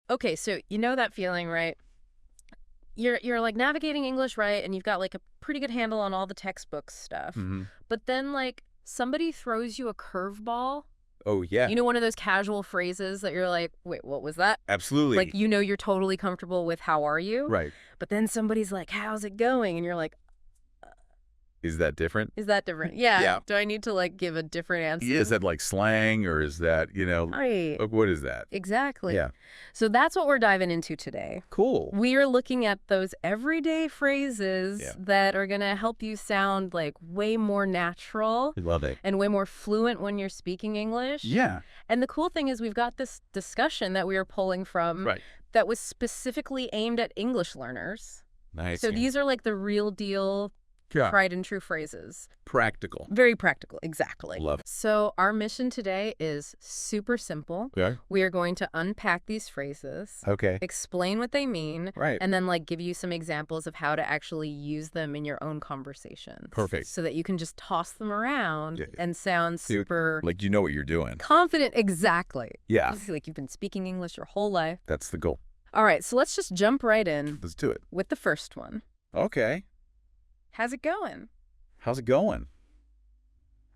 Okay, so you know that feeling, right? You're like navigating English, right? And you've got like a pretty good handle on all the textbook stuff. Mm-hmm. But then like somebody throws you a curveball. Oh, yeah. You know, one of those casual phrases that you're like, wait, what was that? Absolutely. Like, you know, you're totally comfortable with how are you? Right. But then somebody's like, how's it going? And you're like, Is that different? is that different? Yeah. Yeah. Do I need to like give a different answer? Is that like slang or is that, Right. what is that? Exactly. Yeah. So that's what we're diving into today. Cool. We are looking at those everyday phrases that are going to help you sound like way more natural I love it. and way more fluent when you're speaking English. Yeah. And the cool thing is we've got this discussion that we are pulling from Right. that was specifically aimed at English learners. Nice. So these are like the real deal, tried and true phrases. Practical. Very practical. Exactly. Love it. So our mission today is super simple. Okay. We are going to unpack these phrases, Okay. explain what they mean, Right. and then like give you some examples of how to actually use them in your own conversations. Perfect. So that you can just toss them around Yeah. and sound super Like you know what you're doing. confident. Exactly. Yeah. Like you've been speaking English your whole life. That's the goal. All right, so let's just jump right in Let's do it. with the first one. Okay. How's it going? How's it going?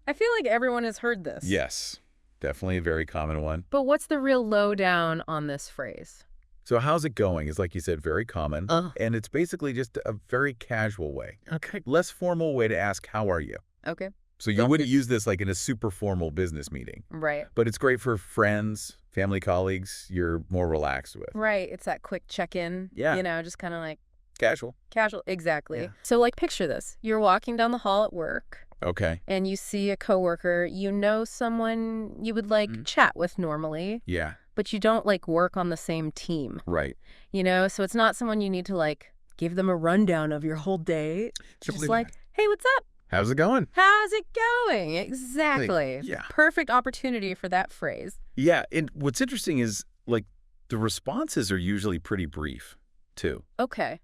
I feel like everyone has heard this. Yes. Definitely a very common one. But what's the real lowdown on this phrase? So how's it going is, like you said, very common. And it's basically just a very casual way. Okay. Less formal way to ask, how are you? Okay. So you wouldn't use this like in a super formal business meeting. Right. But it's great for friends, family, colleagues you're more relaxed with. Right. It's that quick check-in. Yeah. You know, just kind of like Casual. casual. Exactly. Yeah. So like picture this. You're walking down the hall at work Okay. and you see a coworker, you know someone you would like chat with normally, Yeah. but you don't like work on the same team, Right. you know? So it's not someone you need to like give them a rundown of your whole day. It's just like, hey, what's up? How's it going? How's it going? Exactly. yeah. Perfect opportunity for that phrase. Yeah. And what's interesting is like the responses are usually pretty brief too. Okay.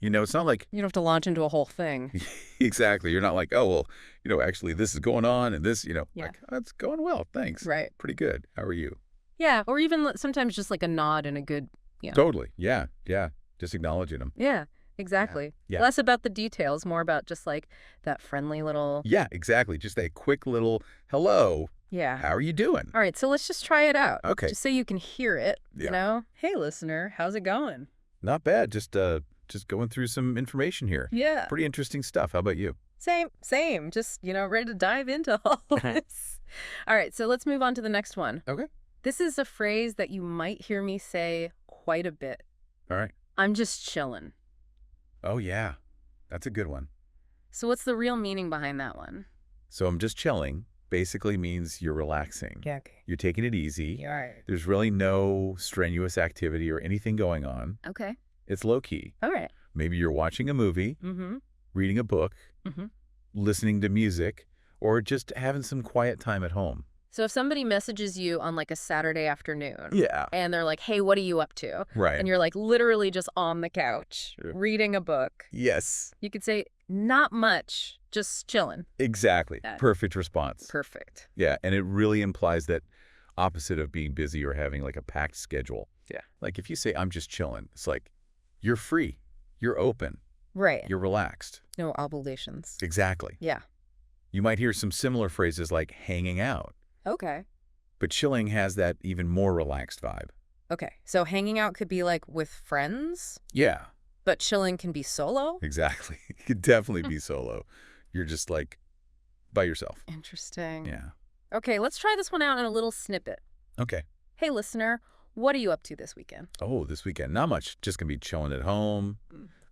It's not like You don't have to launch into a whole thing. exactly. You're not like, oh, well, actually this is going on and this, Yeah. like, oh, it's going well. Thanks. Right. Pretty good. How are you? Yeah. Or even sometimes just like a nod and a good, Totally. Yeah. Yeah. Just acknowledging them. Yeah, exactly. Yeah. Less about the details, more about just like that friendly little. Yeah, exactly. Just a quick little hello. Yeah. How are you doing? All right. So let's just try it out. Okay. Just so you can hear it, Yeah. Hey, listener, how's it going? Not bad. Just going through some information here. Yeah. Pretty interesting stuff. How about you? Same. Just, ready to dive into all this. All right. So let's move on to the next one. Okay. This is a phrase that you might hear me say quite a bit. All right. I'm just chilling. Oh, yeah. That's a good one. So what's the real meaning behind that one? So I'm just chilling basically means you're relaxing. Yeah, okay. You're taking it easy. All right. There's really no strenuous activity or anything going on. Okay. It's low key. All right. Maybe you're watching a movie, Mm-hmm. reading a book, Mm-hmm. listening to music, or just having some quiet time at home. So if somebody messages you on like a Saturday afternoon Yeah. and they're like, hey, what are you up to? Right. And you're like literally just on the couch Sure. reading a book. Yes. You could say, not much, just chilling. Exactly. That- Perfect response. Perfect. Yeah. And it really implies that opposite of being busy or having like a packed schedule. Yeah. Like if you say, I'm just chilling, it's like you're free, you're open, Right. you're relaxed. No obligations. Exactly. Yeah. You might hear some similar phrases like hanging out, Okay. but chilling has that even more relaxed vibe. Okay. So hanging out could be like with friends, Yeah, but chilling can be solo? exactly. It could definitely be solo. You're just like by yourself. Interesting. Yeah. Okay, let's try this one out in a little snippet. Okay. Hey, listener, what are you up to this weekend? Oh, this weekend, not much. Just going to be chilling at home.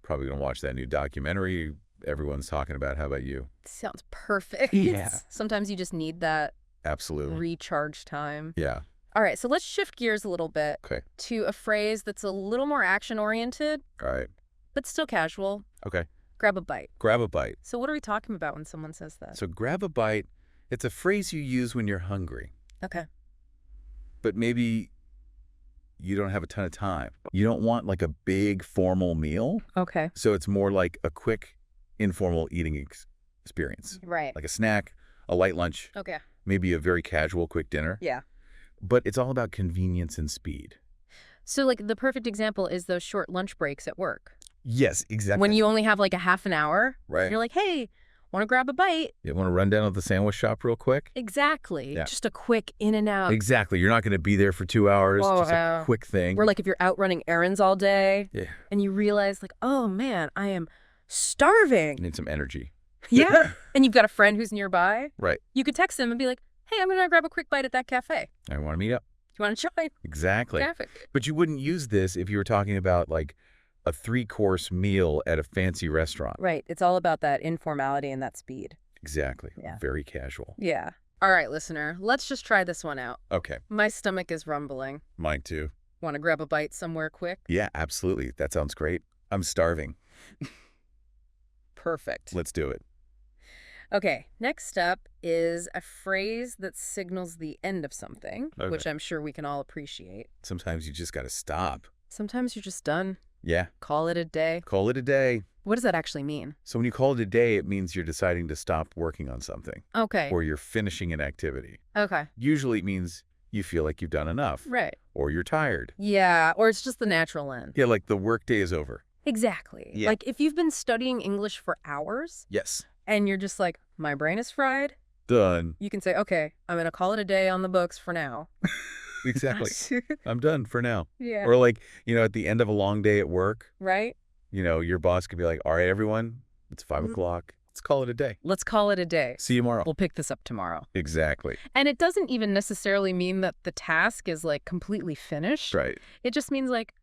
Probably going to watch that new documentary everyone's talking about. How about you? Sounds perfect. Yeah. Sometimes you just need that Absolutely. recharge time. Yeah. All right, so let's shift gears a little bit Okay. to a phrase that's a little more action-oriented, All right. but still casual. Okay. Grab a bite. Grab a bite. So what are we talking about when someone says that? So grab a bite. It's a phrase you use when you're hungry, Okay. but maybe you don't have a ton of time. You don't want like a big formal meal. Okay. So it's more like a quick informal eating experience, Right. like a snack, a light lunch, Okay. maybe a very casual quick dinner. Yeah. But it's all about convenience and speed. So, like, the perfect example is those short lunch breaks at work. Yes, exactly. When you only have, like, a half an hour. Right. You're like, hey, want to grab a bite? You want to run down to the sandwich shop real quick? Exactly. Yeah. Just a quick in and out. Exactly. You're not going to be there for 2 hours. Oh, just a quick thing. Or, like, if you're out running errands all day. Yeah. And you realize, like, oh, man, I am starving. Need some energy. Yeah. And you've got a friend who's nearby. Right. You could text them and be like, hey, I'm going to grab a quick bite at that cafe. I want to meet up. You want to join? Exactly. Traffic. But you wouldn't use this if you were talking about, like, a 3-course meal at a fancy restaurant. Right. It's all about that informality and that speed. Exactly. Yeah. Very casual. Yeah. All right, listener. Let's just try this one out. Okay. My stomach is rumbling. Mine too. Want to grab a bite somewhere quick? Yeah, absolutely. That sounds great. I'm starving. Perfect. Let's do it. Okay, next up is a phrase that signals the end of something, Okay. which I'm sure we can all appreciate. Sometimes you just got to stop. Sometimes you're just done. Yeah. Call it a day. Call it a day. What does that actually mean? So when you call it a day, it means you're deciding to stop working on something. Okay. Or you're finishing an activity. Okay. Usually it means you feel like you've done enough. Right. Or you're tired. Yeah, or it's just the natural end. Yeah, like the workday is over. Exactly. Yeah. Like if you've been studying English for hours Yes. and you're just like, my brain is fried, Done. you can say, okay, I'm going to call it a day on the books for now. Exactly. I'm done for now. Yeah. Or like, at the end of a long day at work, Right? your boss could be like, all right, everyone, it's 5 o'clock. Let's call it a day. Let's call it a day. See you tomorrow. We'll pick this up tomorrow. Exactly. And it doesn't even necessarily mean that the task is like completely finished. Right. It just means like,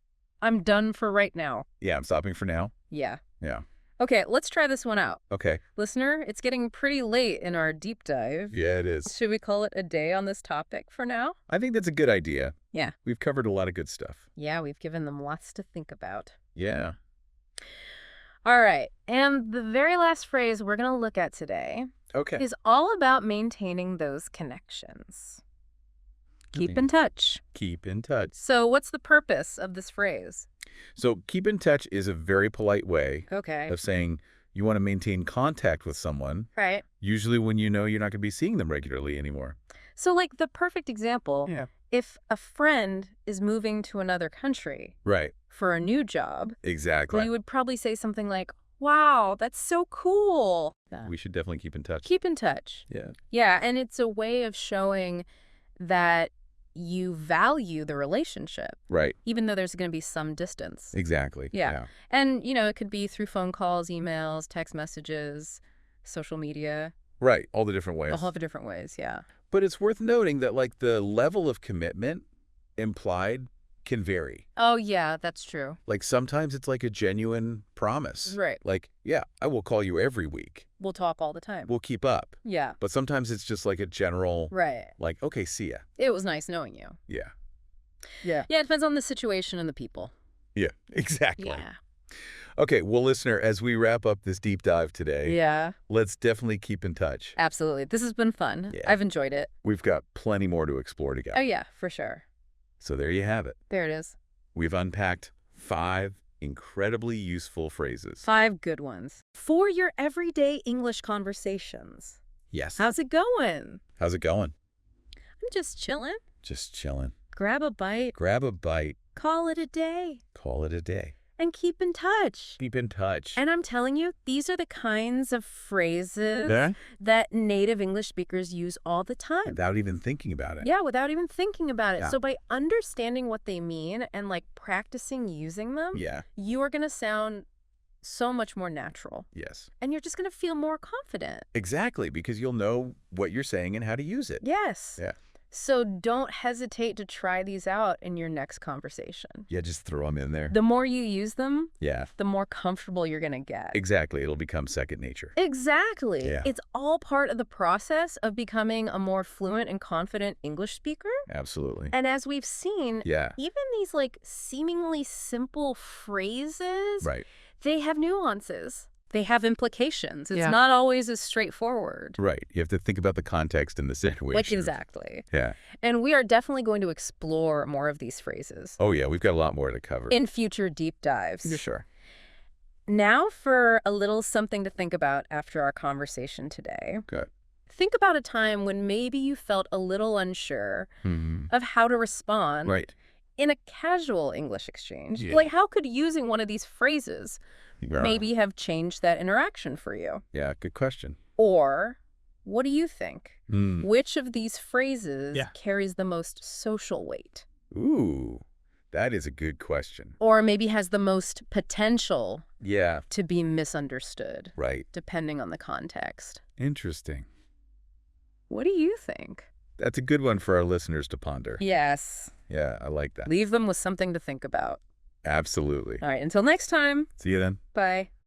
I'm done for right now. Yeah, I'm stopping for now. Yeah. Yeah. Okay, let's try this one out. Okay. Listener, it's getting pretty late in our deep dive. Yeah, it is. Should we call it a day on this topic for now? I think that's a good idea. Yeah. We've covered a lot of good stuff. Yeah, we've given them lots to think about. Yeah. All right. And the very last phrase we're going to look at today Okay. is all about maintaining those connections. Keep in touch. Keep in touch. So what's the purpose of this phrase? So keep in touch is a very polite way Okay. of saying you want to maintain contact with someone, Right. usually when you know you're not going to be seeing them regularly anymore. So like the perfect example, Yeah. if a friend is moving to another country Right. for a new job, Exactly. you would probably say something like, wow, that's so cool. We should definitely keep in touch. Keep in touch. Yeah. Yeah, and it's a way of showing that you value the relationship, Right. even though there's going to be some distance. Exactly. Yeah. And, it could be through phone calls, emails, text messages, social media, Right. All the different ways. a whole lot of different ways, yeah. But it's worth noting that like the level of commitment implied can vary. Oh, yeah, that's true. Like sometimes it's like a genuine promise. Right. Like, yeah, I will call you every week. We'll talk all the time. We'll keep up. Yeah. But sometimes it's just like a general, Right. like, okay, see ya. It was nice knowing you. Yeah. Yeah, it depends on the situation and the people. Yeah, exactly. Yeah. Okay, well, listener, as we wrap up this deep dive today, Yeah, let's definitely keep in touch. absolutely. This has been fun. Yeah. I've enjoyed it. We've got plenty more to explore Oh, together. yeah, for sure. So there you have it. There it is. We've unpacked 5 incredibly useful phrases. 5 good ones. For your everyday English conversations. Yes. How's it going? How's it going? I'm just chilling. Just chilling. Grab a bite. Grab a bite. Call it a day. Call it a day. And keep in touch. Keep in touch. And I'm telling you, these are the kinds of phrases Yeah? that native English speakers use all the time. Without even thinking about it. Yeah, without even thinking about it. Yeah. So by understanding what they mean and like practicing using them, Yeah. you are going to sound so much more natural. Yes. And you're just going to feel more confident. Exactly, because you'll know what you're saying and how to use it. Yes. Yeah. So don't hesitate to try these out in your next conversation. Yeah, just throw them in there. The more you use them, Yeah. the more comfortable you're going to get. Exactly. It'll become second nature. Exactly. Yeah. It's all part of the process of becoming a more fluent and confident English speaker. Absolutely. And as we've seen, Yeah. even these like seemingly simple phrases, Right. they have nuances. They have implications. It's Yeah. not always as straightforward. Right. You have to think about the context and the situation. Like, exactly. Yeah. And we are definitely going to explore more of these phrases Oh, yeah. We've got a lot more to cover. in future deep dives. Yeah, sure. Now for a little something to think about after our conversation today. Good. Think about a time when maybe you felt a little unsure Mm-hmm. of how to respond. Right. in a casual English exchange, Yeah. like how could using one of these phrases maybe have changed that interaction for you? Yeah, good question. Or what do you think? Mm. Which of these phrases carries the most social weight? Ooh, that is a good question. Or maybe has the most potential Yeah. to be misunderstood, Right. depending on the context. Interesting. What do you think? That's a good one for our listeners to ponder. Yes. Yeah, I like that. Leave them with something to think about. Absolutely. All right, until next time. See you then. Bye.